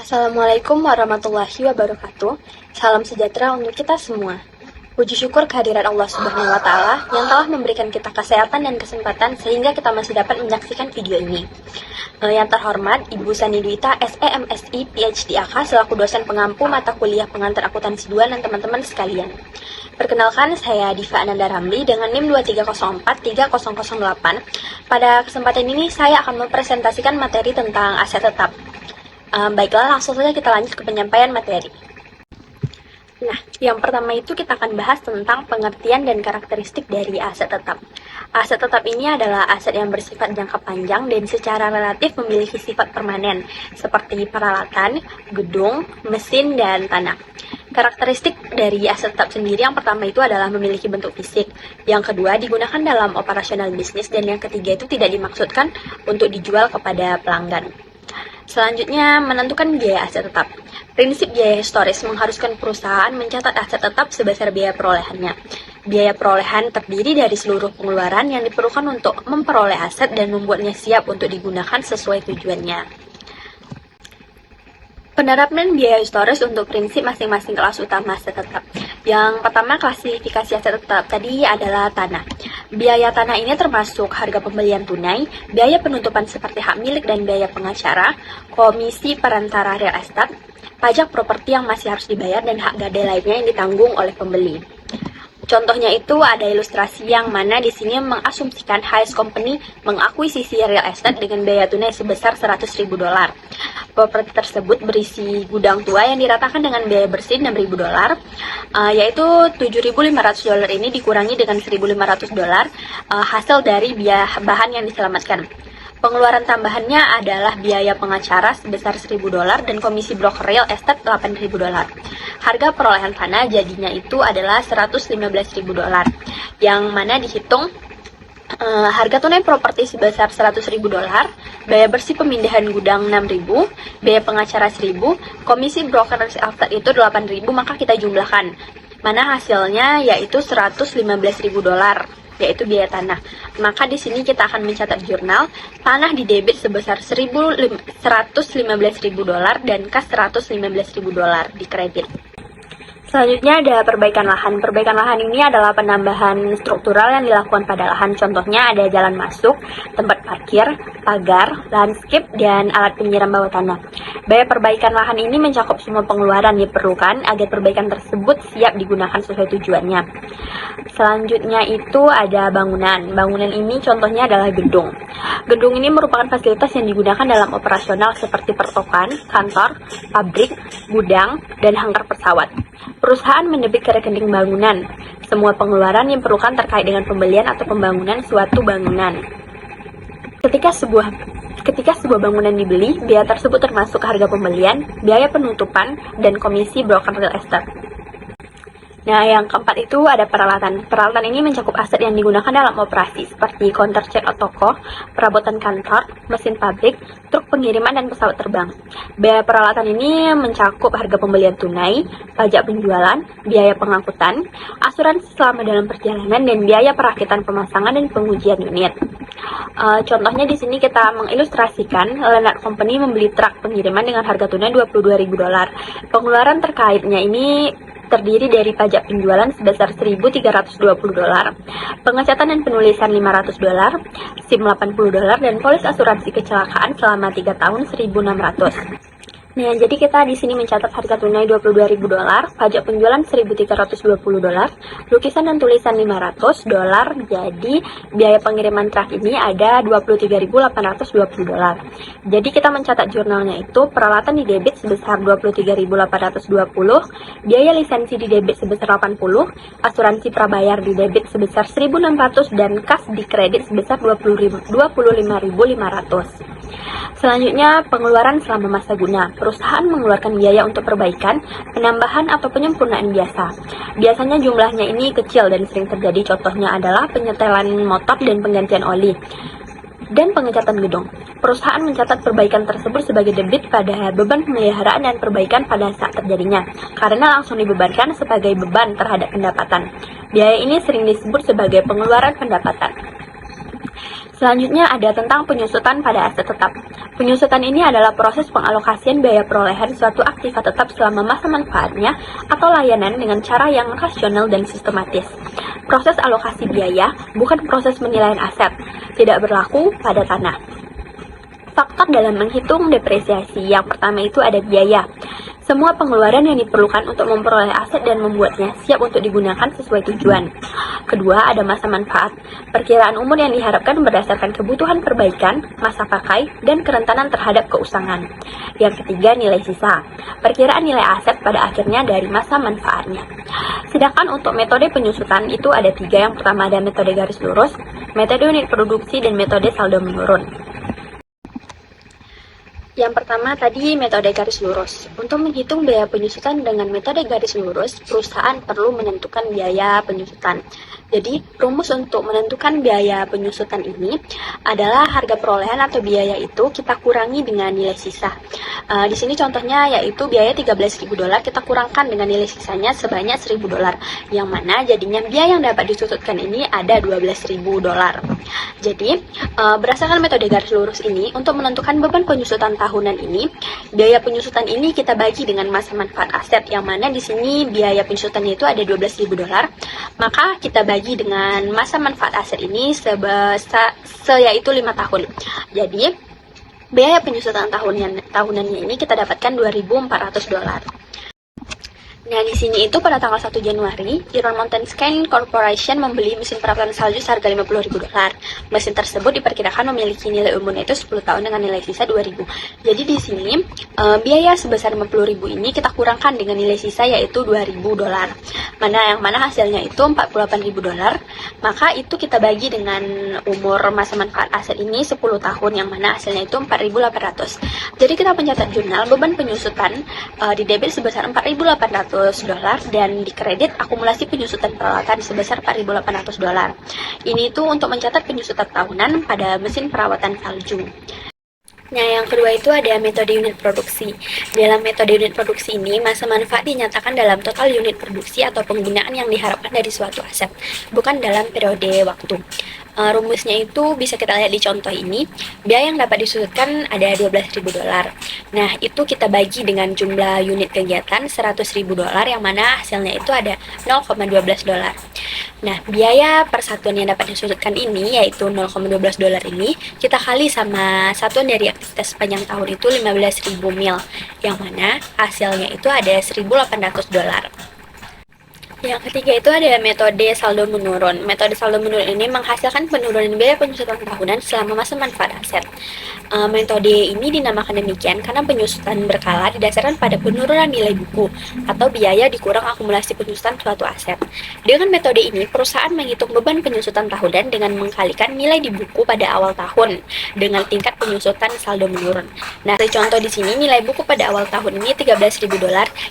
Assalamualaikum warahmatullahi wabarakatuh. Salam sejahtera untuk kita semua. Puji syukur kehadirat Allah Subhanahu wa Ta'ala yang telah memberikan kita kesehatan dan kesempatan sehingga kita masih dapat menyaksikan video ini. Yang terhormat, Ibu Sani Dwita, SE MSI PhD AK selaku dosen pengampu mata kuliah pengantar akuntansi 2 dan teman-teman sekalian. Perkenalkan, saya Diva Ananda Ramli dengan NIM 23043008. Pada kesempatan ini saya akan mempresentasikan materi tentang aset tetap. Baiklah, langsung saja kita lanjut ke penyampaian materi. Nah, yang pertama itu kita akan bahas tentang pengertian dan karakteristik dari aset tetap. Aset tetap ini adalah aset yang bersifat jangka panjang dan secara relatif memiliki sifat permanen, seperti peralatan, gedung, mesin, dan tanah. Karakteristik dari aset tetap sendiri yang pertama itu adalah memiliki bentuk fisik, yang kedua digunakan dalam operasional bisnis, dan yang ketiga itu tidak dimaksudkan untuk dijual kepada pelanggan. Selanjutnya, menentukan biaya aset tetap. Prinsip biaya historis mengharuskan perusahaan mencatat aset tetap sebesar biaya perolehannya. Biaya perolehan terdiri dari seluruh pengeluaran yang diperlukan untuk memperoleh aset dan membuatnya siap untuk digunakan sesuai tujuannya. Penerapan biaya historis untuk prinsip masing-masing kelas utama aset tetap. Yang pertama, klasifikasi aset tetap tadi adalah tanah. Biaya tanah ini termasuk harga pembelian tunai, biaya penutupan seperti hak milik dan biaya pengacara, komisi perantara real estate, pajak properti yang masih harus dibayar, dan hak gade lainnya yang ditanggung oleh pembeli. Contohnya itu ada ilustrasi yang mana di sini mengasumsikan Hayes Company mengakuisisi real estate dengan biaya tunai sebesar $100.000. Properti tersebut berisi gudang tua yang diratakan dengan biaya bersih $6.000, yaitu $7.500 ini dikurangi dengan $1.500 hasil dari biaya bahan yang diselamatkan. Pengeluaran tambahannya adalah biaya pengacara sebesar $1.000 dan komisi broker real estate $8.000. Harga perolehan tanah jadinya itu adalah $115.000, yang mana dihitung harga tunai properti sebesar $100.000, biaya bersih pemindahan gudang $6.000, biaya pengacara $1.000, komisi broker real estate itu $8.000, maka kita jumlahkan, mana hasilnya yaitu $115.000. Yaitu biaya tanah. Maka di sini kita akan mencatat jurnal tanah di debit sebesar $115.000 dan kas $115.000 di kredit. Selanjutnya ada perbaikan lahan. Perbaikan lahan ini adalah penambahan struktural yang dilakukan pada lahan. Contohnya ada jalan masuk, tempat parkir, pagar, landscape, dan alat penyiram bawah tanah. Biaya perbaikan lahan ini mencakup semua pengeluaran yang diperlukan agar perbaikan tersebut siap digunakan sesuai tujuannya. Selanjutnya itu ada bangunan. Bangunan ini contohnya adalah gedung. Gedung ini merupakan fasilitas yang digunakan dalam operasional seperti pertokoan, kantor, pabrik, gudang, dan hanggar pesawat. Perusahaan mendebit ke rekening bangunan semua pengeluaran yang diperlukan terkait dengan pembelian atau pembangunan suatu bangunan. Ketika sebuah bangunan dibeli, biaya tersebut termasuk harga pembelian, biaya penutupan, dan komisi broker real estate. Nah, yang keempat itu ada peralatan. Peralatan ini mencakup aset yang digunakan dalam operasi seperti counter check atau toko, perabotan kantor, mesin pabrik, truk pengiriman, dan pesawat terbang. Biaya peralatan ini mencakup harga pembelian tunai, pajak penjualan, biaya pengangkutan, asuransi selama dalam perjalanan, dan biaya perakitan pemasangan dan pengujian unit. Contohnya di sini kita mengilustrasikan Lennart Company membeli truk pengiriman dengan harga tunai $22.000. Pengeluaran terkaitnya ini terdiri dari pajak penjualan sebesar $1.320, pengecatan dan penulisan $500, SIM $80, dan polis asuransi kecelakaan selama 3 tahun $1.600. Nah, jadi kita di sini mencatat harga tunai $22.000, pajak penjualan $1.320, lukisan dan tulisan $500, jadi biaya pengiriman truk ini ada $23.820. Jadi kita mencatat jurnalnya itu peralatan di debit sebesar $23.820, biaya lisensi di debit sebesar $80, asuransi prabayar di debit sebesar $1.600, dan kas di kredit sebesar $25.500. Selanjutnya, pengeluaran selama masa guna. Perusahaan mengeluarkan biaya untuk perbaikan, penambahan, atau penyempurnaan biasa. Biasanya jumlahnya ini kecil dan sering terjadi. Contohnya adalah penyetelan motor dan penggantian oli, dan pengecatan gedung. Perusahaan mencatat perbaikan tersebut sebagai debit pada beban pemeliharaan dan perbaikan pada saat terjadinya, karena langsung dibebankan sebagai beban terhadap pendapatan. Biaya ini sering disebut sebagai pengeluaran pendapatan. Selanjutnya ada tentang penyusutan pada aset tetap. Penyusutan ini adalah proses pengalokasian biaya perolehan suatu aktiva tetap selama masa manfaatnya atau layanan dengan cara yang rasional dan sistematis. Proses alokasi biaya bukan proses penilaian aset, tidak berlaku pada tanah. Faktor dalam menghitung depresiasi yang pertama itu ada biaya. Semua pengeluaran yang diperlukan untuk memperoleh aset dan membuatnya siap untuk digunakan sesuai tujuan. Kedua, ada masa manfaat. Perkiraan umur yang diharapkan berdasarkan kebutuhan perbaikan, masa pakai, dan kerentanan terhadap keusangan. Yang ketiga, nilai sisa. Perkiraan nilai aset pada akhirnya dari masa manfaatnya. Sedangkan untuk metode penyusutan itu ada 3. Yang pertama ada metode garis lurus, metode unit produksi, dan metode saldo menurun. Yang pertama tadi metode garis lurus. Untuk menghitung biaya penyusutan dengan metode garis lurus, perusahaan perlu menentukan biaya penyusutan. Jadi, rumus untuk menentukan biaya penyusutan ini adalah harga perolehan atau biaya itu kita kurangi dengan nilai sisa. Di sini contohnya yaitu biaya $13.000 kita kurangkan dengan nilai sisanya sebanyak $1.000, yang mana jadinya biaya yang dapat disusutkan ini ada $12.000. Jadi, berdasarkan metode garis lurus ini, untuk menentukan beban penyusutan tahunan ini, biaya penyusutan ini kita bagi dengan masa manfaat aset, yang mana di sini biaya penyusutannya itu ada $12.000, maka kita bagi dengan masa manfaat aset ini yaitu 5 tahun. Jadi, biaya penyusutan tahunannya ini kita dapatkan $2.400. Nah, di sini itu pada tanggal 1 Januari, Iron Mountain Scan Corporation membeli mesin perapian salju seharga $50.000. Mesin tersebut diperkirakan memiliki nilai umurnya itu 10 tahun dengan nilai sisa 2.000. Jadi di sini biaya sebesar 50.000 ini kita kurangkan dengan nilai sisa yaitu $2.000. Mana hasilnya itu $48.000. Maka itu kita bagi dengan umur masa manfaat aset ini 10 tahun, yang mana hasilnya itu 4.800. Jadi kita pencatat jurnal beban penyusutan di debit sebesar $4.800 dan di kredit akumulasi penyusutan peralatan sebesar $4.800. Ini itu untuk mencatat penyusutan tahunan pada mesin perawatan salju. Nah, yang kedua itu ada metode unit produksi. Dalam metode unit produksi ini, masa manfaat dinyatakan dalam total unit produksi atau penggunaan yang diharapkan dari suatu aset, bukan dalam periode waktu. Rumusnya itu bisa kita lihat di contoh ini. Biaya yang dapat disusutkan ada $12.000. Nah, itu kita bagi dengan jumlah unit kegiatan $100.000, yang mana hasilnya itu ada $0,12. Nah, biaya per satuan yang dapat disusutkan ini yaitu $0,12 ini kita kali sama satuan dari aktivitas sepanjang tahun itu 15.000 mil, yang mana hasilnya itu ada $1.800. Yang ketiga itu ada metode saldo menurun. Metode saldo menurun ini menghasilkan penurunan biaya penyusutan tahunan selama masa manfaat aset. Metode ini dinamakan demikian karena penyusutan berkala didasarkan pada penurunan nilai buku atau biaya dikurang akumulasi penyusutan suatu aset. Dengan metode ini, perusahaan menghitung beban penyusutan tahunan dengan mengkalikan nilai di buku pada awal tahun dengan tingkat penyusutan saldo menurun. Nah, contoh di sini nilai buku pada awal tahun ini $13.000,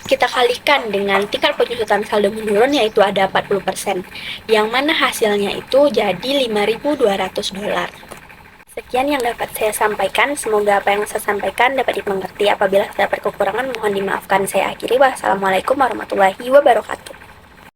kita kalikan dengan tingkat penyusutan saldo menurun yaitu ada 40%, yang mana hasilnya itu jadi $5.200. Sekian yang dapat saya sampaikan, semoga apa yang saya sampaikan dapat dimengerti. Apabila terdapat kekurangan mohon dimaafkan. Saya akhiri, wassalamualaikum warahmatullahi wabarakatuh.